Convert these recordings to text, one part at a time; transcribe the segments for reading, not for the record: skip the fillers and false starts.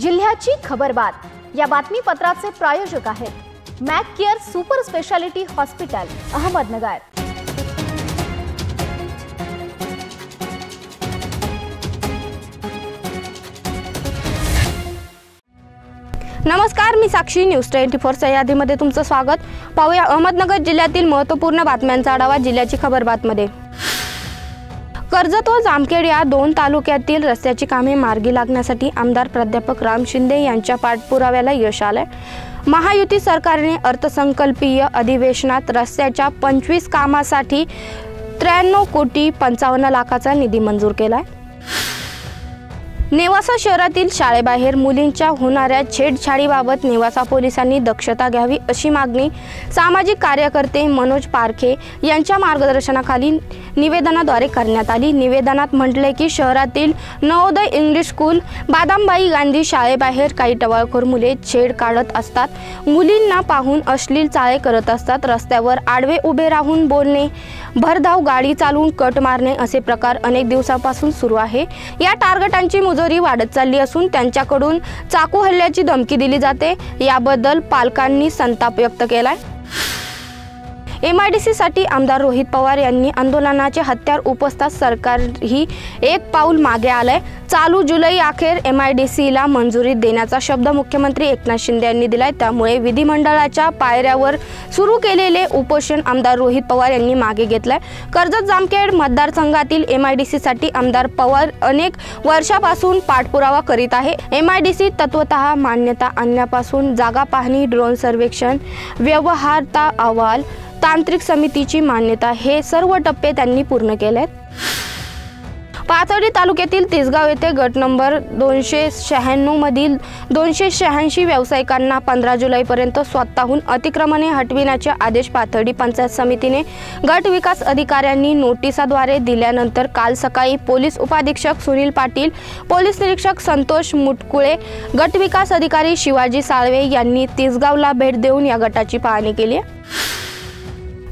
जिल्ह्याची खबरबात या बातमीपत्राचे प्रायोजक आहेत Mac care super speciality hospital Ahmednagar. नमस्कार, मी साक्षी न्यूज 24 यादीमध्ये तुमचं स्वागत। पाहूया अहमदनगर जिल्ह्यातील महत्त्वपूर्ण बातम्यांचा आढावा जिल्ह्याची खबरबातमध्ये। कर्जत व जामखेड या दोन तालुक्यातील रस्त्याची कामे मार्गी लागण्यासाठी आमदार प्राध्यापक राम शिंदे यांच्या पाठपुराव्याला यश आले। महायुती सरकारने अर्थसंकल्पीय अधिवेशनात रस्त्याच्या 25 कामासाठी 93 कोटी 55 लाखाचा निधी मंजूर केलाय। नेवासा शहरातील शाळेबाहेर मुलींच्या होणाऱ्या छेडछाडीबाबत नेवासा पोलिसांनी दक्षता घ्यावी अशी मागणी सामाजिक कार्यकर्ते मनोज पारखे यांच्या मार्गदर्शनाखाली निवेदनाद्वारे करण्यात आली। निवेदनात म्हटले की शहरातील नवोदय इंग्लिश स्कूल, बादामबाई गांधी शाळेबाहेर काही टवाळखोर मुले छेड काढत असतात, मुलींना पाहून अश्लील चाळे करत असतात, रस्त्यावर आडवे उभे राहून बोलणे, भरधाव गाडी चालवून कट मारणे असे प्रकार अनेक दिवसांपासून सुरू आहे। या टार्गेटांची मुजोरी वाढत चालली असून त्यांच्याकडून चाकू हल्ल्याची धमकी दिली जाते। याबद्दल पालकांनी संताप व्यक्त केलाय। MIDC साठी आमदार रोहित पवार यांनी आंदोलनाचे हत्यार उपसतात सरकारही एक पाऊल मागे आलंय। चालू जुलै अखेर MIDC ला मंजुरी देण्याचा शब्द मुख्यमंत्री एकनाथ शिंदे यांनी दिलाय। त्यामुळे विधिमंडळाच्या पायऱ्यावर सुरू केलेले उपोषण आमदार रोहित पवार यांनी मागे घेतलंय। कर्जत जामखेड मतदारसंघातील MIDC साठी आमदार पवार अनेक वर्षापासून पाठपुरावा करीत आहे। MIDC तत्वतः मान्यता आणण्यापासून जागा पाहणी, ड्रोन सर्वेक्षण, व्यवहार्यता अहवाल, तांत्रिक समितीची मान्यता हे सर्व टप्पे त्यांनी पूर्ण केलेत। पाथर्डी तालुक्यातील तिसगाव येथे गट नंबर 296 मधील 286 व्यावसायिकांना 15 जुलैपर्यंत स्वतःहून अतिक्रमणे हटविण्याचे आदेश पाथर्डी पंचायत समितीने गट विकास अधिकाऱ्यांनी नोटिसाद्वारे दिल्यानंतर काल सकाळी पोलीस उपाधीक्षक सुनील पाटील, पोलीस निरीक्षक संतोष मुटकुळे, गट विकास अधिकारी शिवाजी साळवे यांनी तिसगावला भेट देऊन या गटाची पाहणी केली।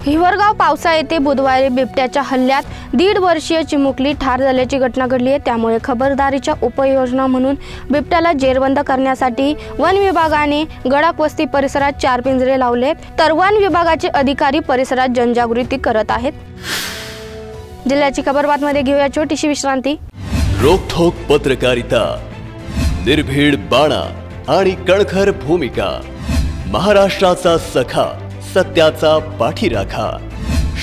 हिवरगाव पावसा येथे बुधवारी बिबट्याच्या हल्ल्यात 1.5 वर्षीय चिमुकली ठार झाल्याची घटना घडली आहे। त्यामुळे खबरदारीच्या उपाययोजना म्हणून बिबट्याला जेरबंद करण्यासाठी वन विभागाने गडाक वस्ती परिसरात 4 पिंजरे लावलेत, तर वन विभागाचे अधिकारी परिसरात जनजागृती करत आहेत। जिल्ह्याची खबरबातमध्ये घेऊया छोटीशी विश्रांती। रोखोक पत्रकारिता, निर्भीड बाणा आणि कणखर भूमिका, महाराष्ट्राचा सखा, सत्याचा पाठीराखा,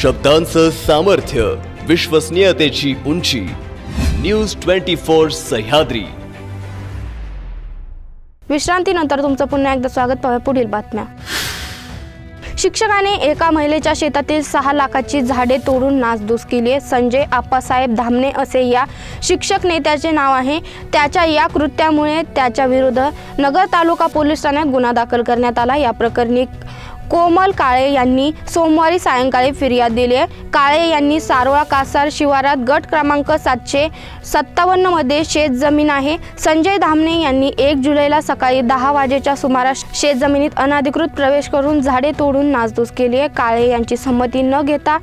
शब्दांचं सामर्थ्य, विश्वसनीयतेची उंची, न्यूज 24 सह्याद्री। विश्रांतीनंतर तुमचं पुन्हा एकदा स्वागत। पुढील बातम्या। शिक्षकाने एका महिलेच्या शेतातील 6 लाखाची झाडे तोडून नासधूस केली आहे। संजय आप्पासाहेब धामणे असे या शिक्षक नेत्याचे नाव आहे। त्याच्या या कृत्यामुळे त्याच्या विरुद्ध नगर तालुका पोलीस ठाण्यात गुन्हा दाखल करण्यात आला। या प्रकरणी कोमल काळे यांनी सोमवारी सायंकाळी फिर्याद दिली आहे। काळे यांनी सारोळा कासार शिवारात गट क्रमांक 757 मध्ये शेत जमीन आहे। संजय धामणे यांनी 1 जुलैला सकाळी 10 वाजेच्या सुमारास शेत जमिनीत अनधिकृत प्रवेश करून झाडे तोडून नासधूस केली आहे। काळे यांची संमती न घेता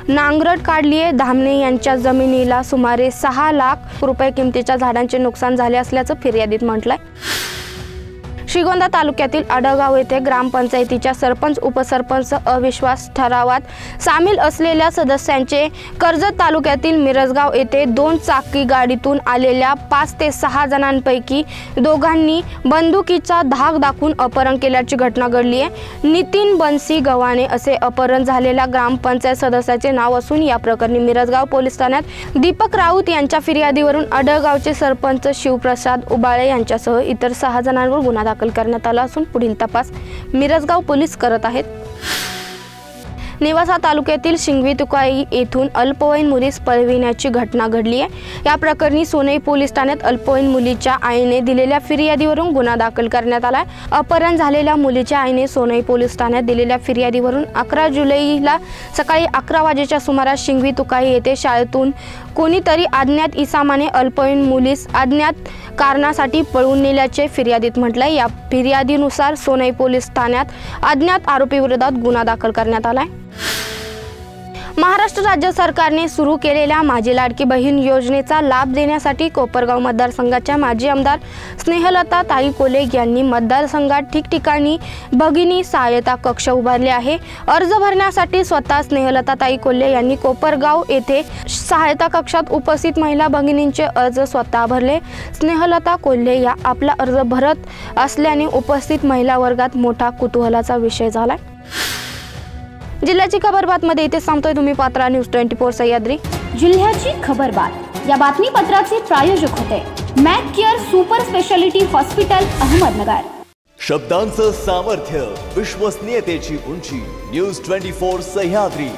नांगरट काढली आहे। धामणे यांच्या जमिनीला सुमारे 6 लाख रुपये किमतीच्या झाडांचे नुकसान झाले असल्याचं फिर्यादीत म्हटलंय। श्रीगोंदा तालुक्यातील आडगाव येथे ग्रामपंचायतीच्या सरपंच उपसरपंच अविश्वास ठरावात सामील असलेल्या सदस्यांचे कर्जत तालुक्यातील मिरजगाव येथे 2 चाकी गाडीतून आलेल्या 5 ते 6 जणांपैकी दोघांनी बंदुकीचा धाक दाखवून अपहरण केल्याची घटना घडली आहे। नितीन बनसी गव्हाणे असे अपहरण झालेल्या ग्रामपंचायत सदस्याचे नाव असून या प्रकरणी मिरजगाव पोलीस ठाण्यात दीपक राऊत यांच्या फिर्यादीवरून आडगावचे सरपंच शिवप्रसाद उबाळे यांच्यासह इतर 6 जणांवर गुन्हा दाखल करण्यात आला असून पुढील तपास मिरजगाव पोलीस करत आहेत। नेवासा तालुक्यातील शिंगवी तुकाई येथून अल्पवयीन मुलीस पळविण्याची घटना घडली आहे। या प्रकरणी सोनई पोलीस ठाण्यात अल्पवयीन मुलीच्या आईने दिलेल्या फिर्यादीवरून गुन्हा दाखल करण्यात आला। अपहरण झालेल्या मुलीच्या आईने सोनई पोलीस ठाण्यात दिलेल्या फिर्यादीवरून 11 जुलैला सकाळी 11 वाजेच्या सुमारास शिंगवी तुकाई येथे शाळेतून कोणीतरी अज्ञात इसामाने अल्पवयीन मुलीस अज्ञात कारणासाठी पळवून नेल्याचे फिर्यादीत म्हटलंय। या फिर्यादीनुसार सोनई पोलीस ठाण्यात अज्ञात आरोपी विरोधात गुन्हा दाखल करण्यात आलाय। महाराष्ट्र राज्य सरकारने सुरू केलेल्या माझी लाडकी बहीण योजनेचा लाभ देण्यासाठी कोपरगाव मतदारसंघाच्या माजी आमदार स्नेहलता ताई कोल्हे यांनी मतदारसंघात ठिकठिकाणी भगिनी सहायता कक्ष उभारले आहे। अर्ज भरण्यासाठी स्वतः स्नेहलता ताई कोल्हे यांनी कोपरगाव येथे सहायता कक्षात उपस्थित महिला भगिनींचे अर्ज स्वतः भरले। स्नेहलता कोल्हे या आपला अर्ज भरत असल्याने उपस्थित महिला वर्गात मोठा कुतूहलाचा विषय झाला। जिल्ह्याची खबरबात मध्ये इथे सांगतोय तुम्ही पात्रा न्यूज 24 सह्याद्री। जिल्ह्याची खबरबात या बातमीपत्राचे प्रायोजक होते Mac care super speciality hospital Ahmednagar. शब्दांचं सामर्थ्य, विश्वसनीयतेची उंची, न्यूज 24 सह्याद्री।